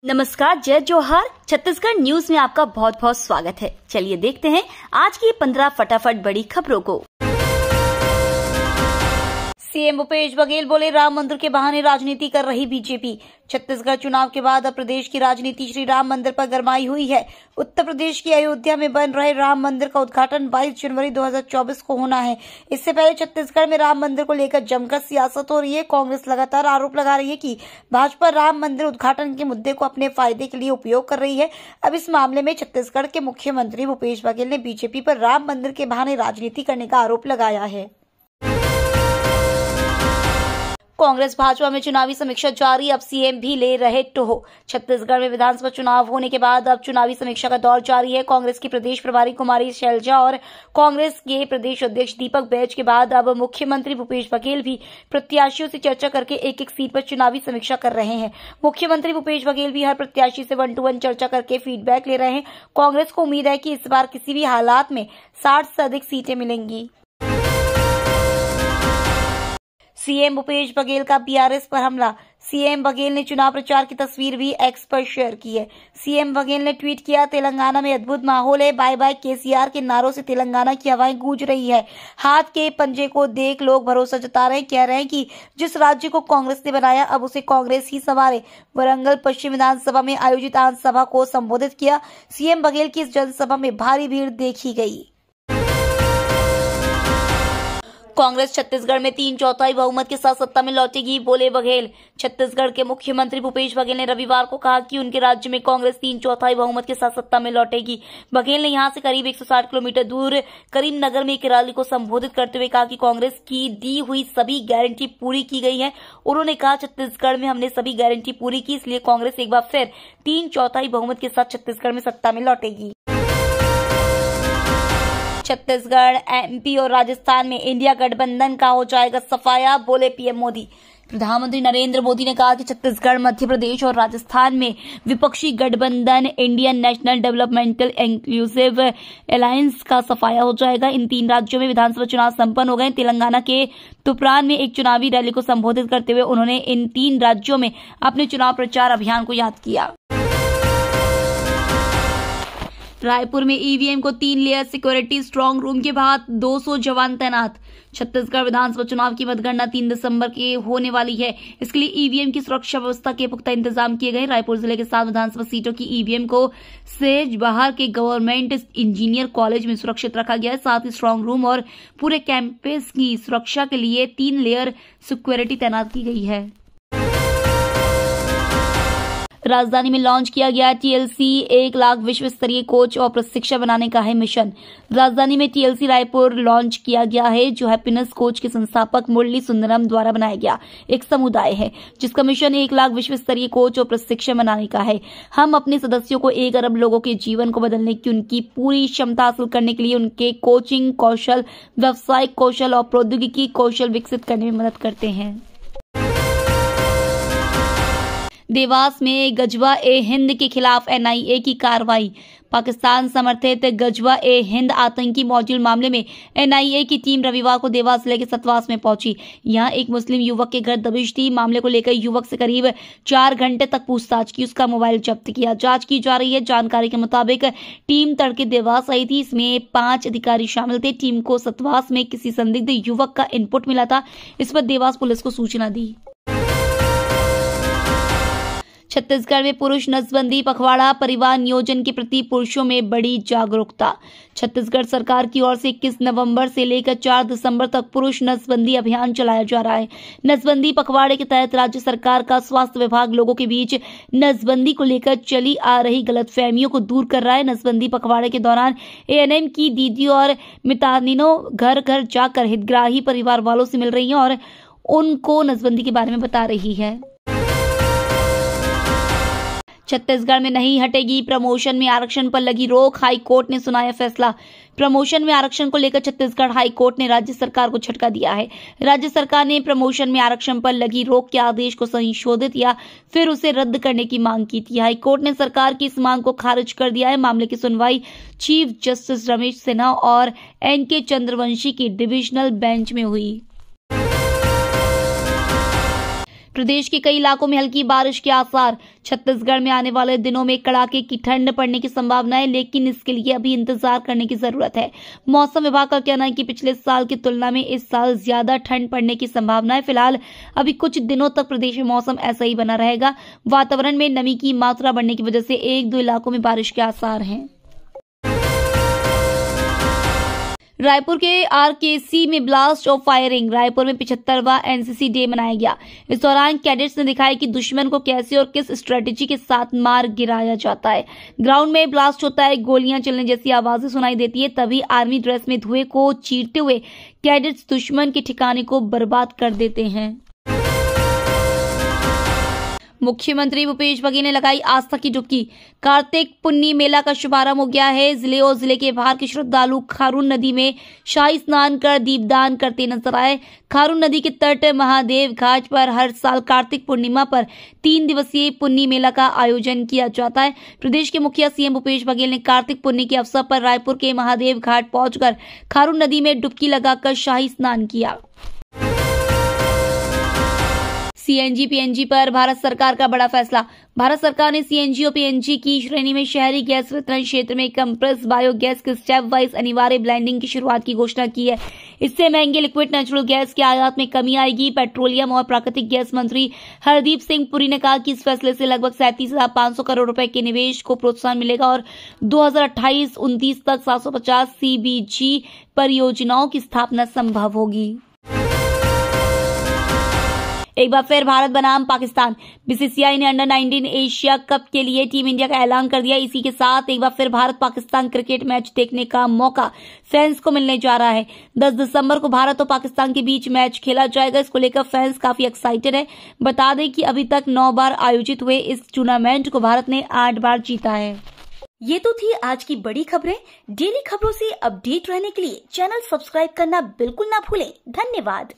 नमस्कार, जय जोहार। छत्तीसगढ़ न्यूज में आपका बहुत बहुत स्वागत है। चलिए देखते हैं आज की 15 फटाफट बड़ी खबरों को। सीएम भूपेश बघेल बोले, राम मंदिर के बहाने राजनीति कर रही बीजेपी। छत्तीसगढ़ चुनाव के बाद अब प्रदेश की राजनीति श्री राम मंदिर पर गरमाई हुई है। उत्तर प्रदेश की अयोध्या में बन रहे राम मंदिर का उद्घाटन 22 जनवरी 2024 को होना है। इससे पहले छत्तीसगढ़ में राम मंदिर को लेकर जमकर सियासत हो रही है। कांग्रेस लगातार आरोप लगा रही है कि भाजपा राम मंदिर उद्घाटन के मुद्दे को अपने फायदे के लिए उपयोग कर रही है। अब इस मामले में छत्तीसगढ़ के मुख्यमंत्री भूपेश बघेल ने बीजेपी पर राम मंदिर के बहाने राजनीति करने का आरोप लगाया है। कांग्रेस भाजपा में चुनावी समीक्षा जारी, अब सीएम भी ले रहे टोह। छत्तीसगढ़ में विधानसभा चुनाव होने के बाद अब चुनावी समीक्षा का दौर जारी है। कांग्रेस की प्रदेश प्रभारी कुमारी शैलजा और कांग्रेस के प्रदेश अध्यक्ष दीपक बैज के बाद अब मुख्यमंत्री भूपेश बघेल भी प्रत्याशियों से चर्चा करके एक एक सीट पर चुनावी समीक्षा कर रहे हैं। मुख्यमंत्री भूपेश बघेल भी हर प्रत्याशी से 1-to-1 चर्चा करके फीडबैक ले रहे हैं। कांग्रेस को उम्मीद है कि इस बार किसी भी हालात में 60 से अधिक सीटें मिलेंगी। सीएम भूपेश बघेल का बीआरएस पर हमला। सीएम बघेल ने चुनाव प्रचार की तस्वीर भी एक्स पर शेयर की है। सीएम बघेल ने ट्वीट किया, तेलंगाना में अद्भुत माहौल है, बाय बाय केसीआर के नारों से तेलंगाना की हवाएं गूंज रही है। हाथ के पंजे को देख लोग भरोसा जता रहे हैं, कह रहे हैं कि जिस राज्य को कांग्रेस ने बनाया अब उसे कांग्रेस ही संवारे। वरंगल पश्चिम विधानसभा में आयोजित आमसभा को संबोधित किया। सीएम बघेल की इस जनसभा में भारी भीड़ देखी गई। कांग्रेस छत्तीसगढ़ में 3/4 बहुमत के साथ सत्ता में लौटेगी, बोले बघेल। छत्तीसगढ़ के मुख्यमंत्री भूपेश बघेल ने रविवार को कहा कि उनके राज्य में कांग्रेस 3/4 बहुमत के साथ सत्ता में लौटेगी। बघेल ने यहां से करीब 160 किलोमीटर दूर करीमनगर में एक रैली को संबोधित करते हुए कहा कि कांग्रेस की दी हुई सभी गारंटी पूरी की गई है। उन्होंने कहा, छत्तीसगढ़ में हमने सभी गारंटी पूरी की, इसलिए कांग्रेस एक बार फिर 3/4 बहुमत के साथ छत्तीसगढ़ में सत्ता में लौटेगी। छत्तीसगढ़, एमपी और राजस्थान में इंडिया गठबंधन का हो जाएगा सफाया, बोले पीएम मोदी। प्रधानमंत्री नरेंद्र मोदी ने कहा कि छत्तीसगढ़, मध्य प्रदेश और राजस्थान में विपक्षी गठबंधन Indian national developmental inclusive alliance का सफाया हो जाएगा। इन 3 राज्यों में विधानसभा चुनाव संपन्न हो गए। तेलंगाना के तुपरान में एक चुनावी रैली को संबोधित करते हुए उन्होंने इन 3 राज्यों में अपने चुनाव प्रचार अभियान को याद किया। रायपुर में ईवीएम को 3 लेयर सिक्योरिटी स्ट्रांग रूम के बाद 200 जवान तैनात। छत्तीसगढ़ विधानसभा चुनाव की मतगणना 3 दिसंबर के होने वाली है। इसके लिए ईवीएम की सुरक्षा व्यवस्था के पुख्ता इंतजाम किए गए। रायपुर जिले के 7 विधानसभा सीटों की ईवीएम को सेज बाहर के गवर्नमेंट इंजीनियर कॉलेज में सुरक्षित रखा गया है। साथ ही स्ट्रांग रूम और पूरे कैंपस की सुरक्षा के लिए 3 लेयर सिक्योरिटी तैनात की गई है। राजधानी में लॉन्च किया गया टीएलसी 1 लाख विश्व स्तरीय कोच और प्रशिक्षक बनाने का है मिशन। राजधानी में टीएलसी रायपुर लॉन्च किया गया है, जो हैप्पीनेस कोच के संस्थापक मुरली सुंदरम द्वारा बनाया गया एक समुदाय है, जिसका मिशन 1 लाख विश्व स्तरीय कोच और प्रशिक्षक बनाने का है। हम अपने सदस्यों को 1 अरब लोगों के जीवन को बदलने की उनकी पूरी क्षमता हासिल करने के लिए उनके कोचिंग कौशल, व्यावसायिक कौशल और प्रौद्योगिकी कौशल विकसित करने में मदद करते हैं। देवास में गजवा ए हिंद के खिलाफ एनआईए की कार्रवाई। पाकिस्तान समर्थित गजवा ए हिंद आतंकी मॉड्यूल मामले में एनआईए की टीम रविवार को देवास जिले के सतवास में पहुंची। यहां एक मुस्लिम युवक के घर दबिश थी। मामले को लेकर युवक से करीब 4 घंटे तक पूछताछ की, उसका मोबाइल जब्त किया। जांच की जा रही है। जानकारी के मुताबिक टीम तड़के देवास आई थी। इसमें 5 अधिकारी शामिल थे। टीम को सतवास में किसी संदिग्ध युवक का इनपुट मिला था। इस पर देवास पुलिस को सूचना दी। छत्तीसगढ़ में पुरुष नसबंदी पखवाड़ा, परिवार नियोजन के प्रति पुरुषों में बड़ी जागरूकता। छत्तीसगढ़ सरकार की ओर से 21 नवंबर से लेकर 4 दिसंबर तक पुरुष नसबंदी अभियान चलाया जा रहा है। नसबंदी पखवाड़े के तहत राज्य सरकार का स्वास्थ्य विभाग लोगों के बीच नसबंदी को लेकर चली आ रही गलतफहमियों को दूर कर रहा है। नसबंदी पखवाड़े के दौरान एएनएम की दीदी और मितानिनों घर घर जाकर हितग्राही परिवार वालों से मिल रही हैं और उनको नसबंदी के बारे में बता रही है। छत्तीसगढ़ में नहीं हटेगी प्रमोशन में आरक्षण पर लगी रोक, हाई कोर्ट ने सुनाया फैसला। प्रमोशन में आरक्षण को लेकर छत्तीसगढ़ हाई कोर्ट ने राज्य सरकार को झटका दिया है। राज्य सरकार ने प्रमोशन में आरक्षण पर लगी रोक के आदेश को संशोधित या फिर उसे रद्द करने की मांग की थी। हाई कोर्ट ने सरकार की इस मांग को खारिज कर दिया है। मामले की सुनवाई चीफ जस्टिस रमेश सिन्हा और एनके चंद्रवंशी की डिविजनल बेंच में हुई। प्रदेश के कई इलाकों में हल्की बारिश के आसार। छत्तीसगढ़ में आने वाले दिनों में कड़ाके की ठंड पड़ने की संभावना है, लेकिन इसके लिए अभी इंतजार करने की जरूरत है। मौसम विभाग का कहना है कि पिछले साल की तुलना में इस साल ज्यादा ठंड पड़ने की संभावना है। फिलहाल अभी कुछ दिनों तक प्रदेश में मौसम ऐसा ही बना रहेगा। वातावरण में नमी की मात्रा बढ़ने की वजह से 1-2 इलाकों में बारिश के आसार हैं। रायपुर के आरकेसी में ब्लास्ट और फायरिंग। रायपुर में 75वां एनसीसी डे मनाया गया। इस दौरान कैडेट्स ने दिखाया कि दुश्मन को कैसे और किस स्ट्रेटेजी के साथ मार गिराया जाता है। ग्राउंड में ब्लास्ट होता है, गोलियां चलने जैसी आवाजें सुनाई देती है। तभी आर्मी ड्रेस में धुएं को चीरते हुए कैडेट्स दुश्मन के ठिकाने को बर्बाद कर देते हैं। मुख्यमंत्री भूपेश बघेल ने लगाई आस्था की डुबकी। कार्तिक पुन्नी मेला का शुभारंभ हो गया है। जिले और जिले के बाहर के श्रद्धालु खारून नदी में शाही स्नान कर दीपदान करते नजर आए। खारून नदी के तट महादेव घाट पर हर साल कार्तिक पूर्णिमा पर 3 दिवसीय पुन्नी मेला का आयोजन किया जाता है। प्रदेश के मुखिया सीएम भूपेश बघेल ने कार्तिक पुन्नी के अवसर पर रायपुर के महादेव घाट पहुंचकर खारून नदी में डुबकी लगाकर शाही स्नान किया। सीएनजी पीएनजी पर भारत सरकार का बड़ा फैसला। भारत सरकार ने सीएनजी और पीएनजी की श्रेणी में शहरी गैस वितरण क्षेत्र में कंप्रेस बायोगैस के स्टेप वाइज अनिवार्य ब्लेंडिंग की शुरुआत की घोषणा की है। इससे महंगे लिक्विड नेचुरल गैस के आयात में कमी आएगी। पेट्रोलियम और प्राकृतिक गैस मंत्री हरदीप सिंह पुरी ने कहा कि इस फैसले से लगभग 37,500 करोड़ रुपए के निवेश को प्रोत्साहन मिलेगा और 2028-29 तक 750 सीबीजी परियोजनाओं की स्थापना संभव होगी। एक बार फिर भारत बनाम पाकिस्तान। बीसीसीआई ने अंडर-19 एशिया कप के लिए टीम इंडिया का ऐलान कर दिया। इसी के साथ एक बार फिर भारत पाकिस्तान क्रिकेट मैच देखने का मौका फैंस को मिलने जा रहा है। 10 दिसंबर को भारत और पाकिस्तान के बीच मैच खेला जाएगा। इसको लेकर फैंस काफी एक्साइटेड है। बता दें कि अभी तक 9 बार आयोजित हुए इस टूर्नामेंट को भारत ने 8 बार जीता है। ये तो थी आज की बड़ी खबरें। डेली खबरों से अपडेट रहने के लिए चैनल सब्सक्राइब करना बिल्कुल ना भूलें। धन्यवाद।